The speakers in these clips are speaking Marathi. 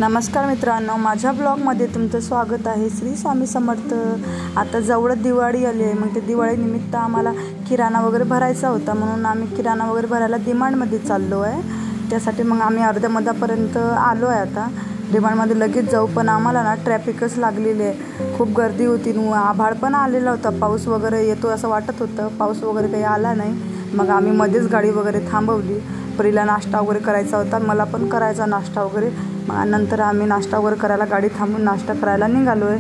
नमस्कार मित्रांनो, माझ्या ब्लॉगमध्ये तुमचं स्वागत आहे। श्री स्वामी समर्थ। आता जवळ दिवाळी आली आहे, मग ते दिवाळीनिमित्त आम्हाला किराणा वगैरे भरायचा होता, म्हणून आम्ही किराणा वगैरे भरायला डिमांडमध्ये चाललो आहे। त्यासाठी मग आम्ही अर्ध्या मधापर्यंत आलो आहे। आता डिमांडमध्ये लगेच जाऊ, पण आम्हाला ना ट्रॅफिकच लागलेली आहे, खूप गर्दी होती। आभाळ पण आलेला होता, पाऊस वगैरे येतो असं वाटत होतं, पाऊस वगैरे काही आला नाही। मग आम्ही मध्येच गाडी वगैरे थांबवली। परीला नाश्ता वगैरे करायचा होता, मला पण करायचा नाश्ता वगैरे। मग नंतर आम्ही नाश्ता वगैरे करायला गाडी थांबून नाश्ता करायला निघालो आहे।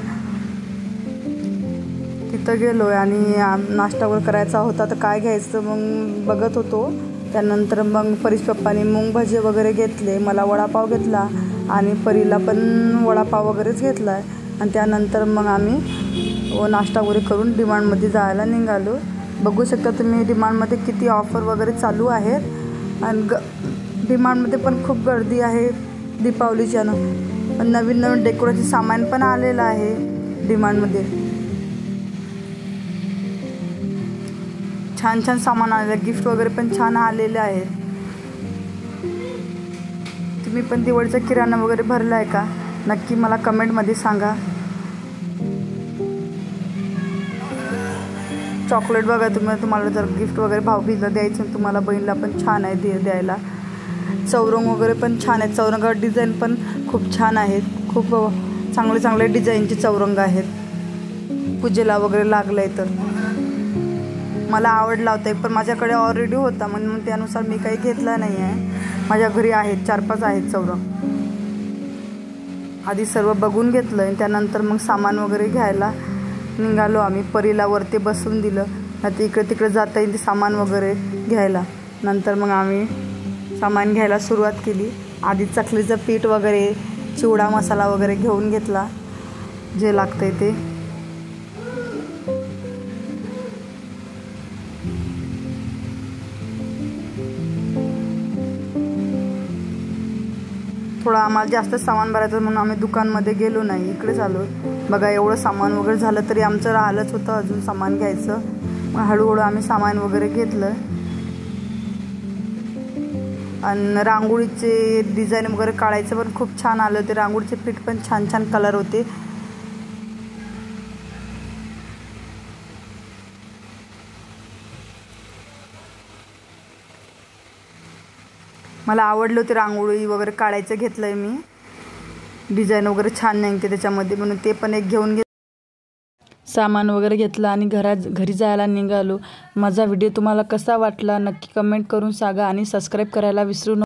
तिथं गेलो आहे आणि नाश्ता वगैरे करायचा होता, तर काय घ्यायचं मग बघत होतो। त्यानंतर मग परीश पप्पानी मूग भाजी वगैरे घेतले, मला वडापाव घेतला आणि परीला पण वडापाव वगैरेच घेतला आहे। आणि त्यानंतर मग आम्ही नाश्ता वगैरे करून डिमांडमध्ये जायला निघालो। बघू शकता तुम्ही डिमांडमध्ये किती ऑफर वगैरे चालू आहेत आणि डिमांडमध्ये पण खूप गर्दी आहे दीपावलीच्या नवीन नवीन डेकोरेशन सामान पण आलेलं आहे डिमांडमध्ये। छान छान सामान आलेलं, गिफ्ट वगैरे पण छान आलेले आहेत। तुम्ही पण दिवाळीचा किराणा वगैरे भरला आहे का? नक्की मला कमेंटमध्ये सांगा। चॉकलेट बघा, तुम्हाला जर गिफ्ट वगैरे भाऊबीजला द्यायचं, तुम्हाला बहिणीला पण छान आहे द्यायला। चौरंग वगैरे पण छान आहेत, चौरंगावर डिझाईन पण खूप छान आहेत, खूप चांगले चांगले डिझाईनचे चौरंग आहेत। पूजेला वगैरे लागलं आहे तर मला आवडला होता, पण माझ्याकडे ऑलरेडी होता, म्हणून त्यानुसार मी काही घेतला नाही आहे। माझ्या घरी आहेत 4-5 आहेत चौरंग। आधी सर्व बघून घेतलं आणि त्यानंतर मग सामान वगैरे घ्यायला निघालो आम्ही। परीला वरती बसून दिलं, नाही तर इकडे तिकडे जाता येईल ते सामान वगैरे घ्यायला। नंतर मग आम्ही सामान घ्यायला सुरुवात केली। आधी चकलीचं पीठ वगैरे, चिवडा मसाला वगैरे घेऊन घेतला, जे लागतंय ते। थोडं आम्हाला जास्त सामान भरायचं म्हणून आम्ही दुकानमध्ये गेलो नाही, इकडेच आलो। बघा एवढं सामान वगैरे झालं तरी आमचं राहिलंच होतं अजून सामान घ्यायचं। मग हळूहळू आम्ही सामान वगैरे घेतलं आणि रांगोळीचे डिझाईन वगैरे काढायचं पण खूप छान आलं होते। रांगोळीचे पीठ पण छान छान कलर होते। मला आवडलं होते रांगोळी वगैरे काढायचं, घेतलं आहे मी। डिझाईन वगैरे छान निघते त्याच्यामध्ये, म्हणून ते पण एक घेऊन सामान वगैरे घेतलं आणि घरी जायला निघालो। माझा व्हिडिओ तुम्हाला कसा वाटला नक्की कमेंट करून सांगा आणि सबस्क्राईब करायला विसरू नका।